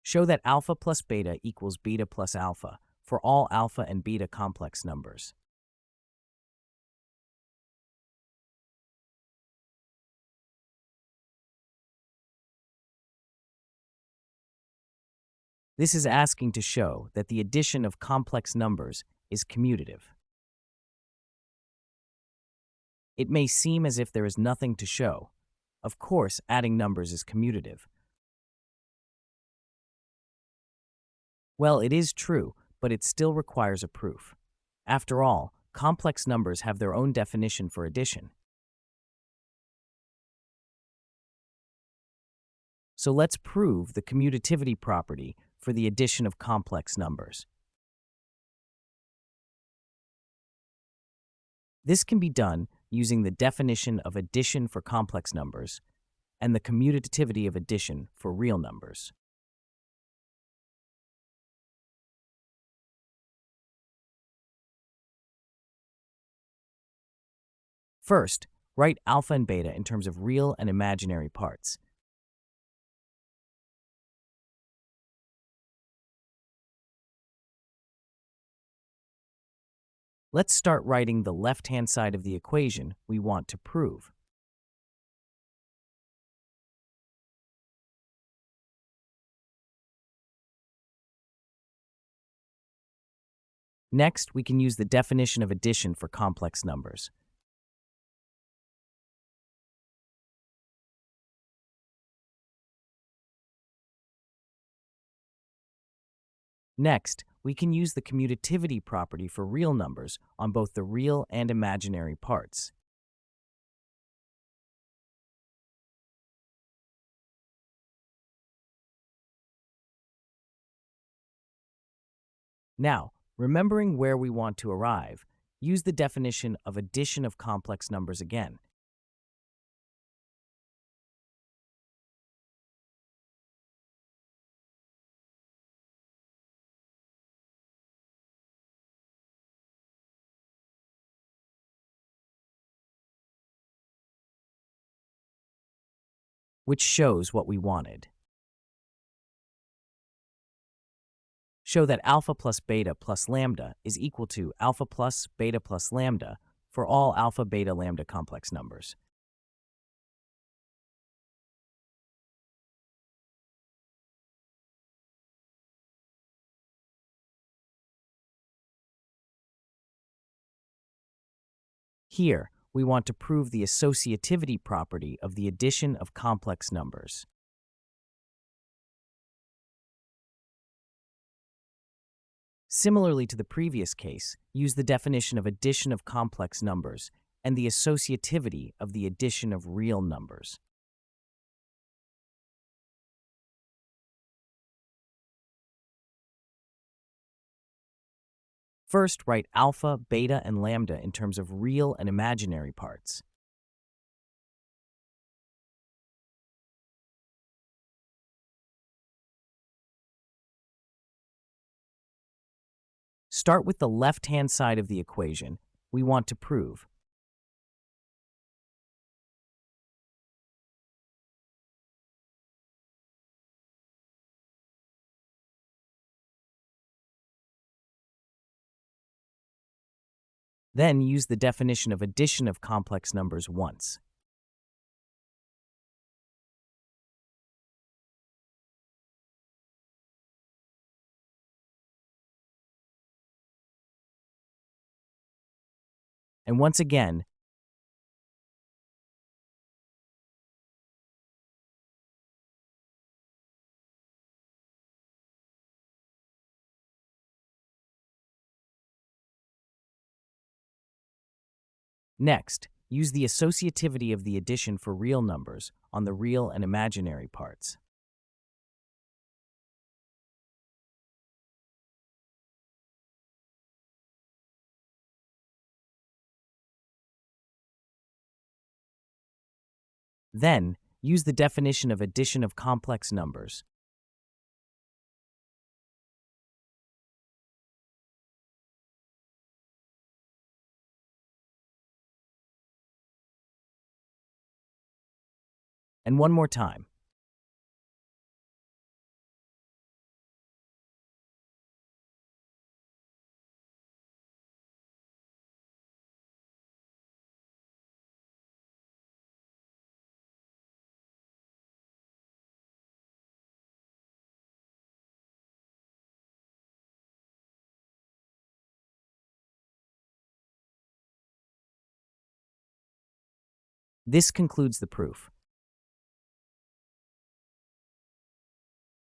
Show that alpha plus beta equals beta plus alpha for all alpha and beta complex numbers. This is asking to show that the addition of complex numbers is commutative. It may seem as if there is nothing to show. Of course, adding numbers is commutative. Well, it is true, but it still requires a proof. After all, complex numbers have their own definition for addition. So let's prove the commutativity property for the addition of complex numbers. This can be done using the definition of addition for complex numbers and the commutativity of addition for real numbers. First, write alpha and beta in terms of real and imaginary parts. Let's start writing the left-hand side of the equation we want to prove. Next, we can use the definition of addition for complex numbers. Next, we can use the commutativity property for real numbers on both the real and imaginary parts. Now, remembering where we want to arrive, use the definition of addition of complex numbers again. Which shows what we wanted. Show that alpha plus beta plus lambda is equal to alpha plus beta plus lambda for all alpha, beta, lambda complex numbers. Here, we want to prove the associativity property of the addition of complex numbers. Similarly to the previous case, use the definition of addition of complex numbers and the associativity of the addition of real numbers. First, write alpha, beta, and lambda in terms of real and imaginary parts. Start with the left-hand side of the equation we want to prove. Then use the definition of addition of complex numbers once. And once again, next, use the associativity of the addition for real numbers on the real and imaginary parts. Then, use the definition of addition of complex numbers. And one more time. This concludes the proof.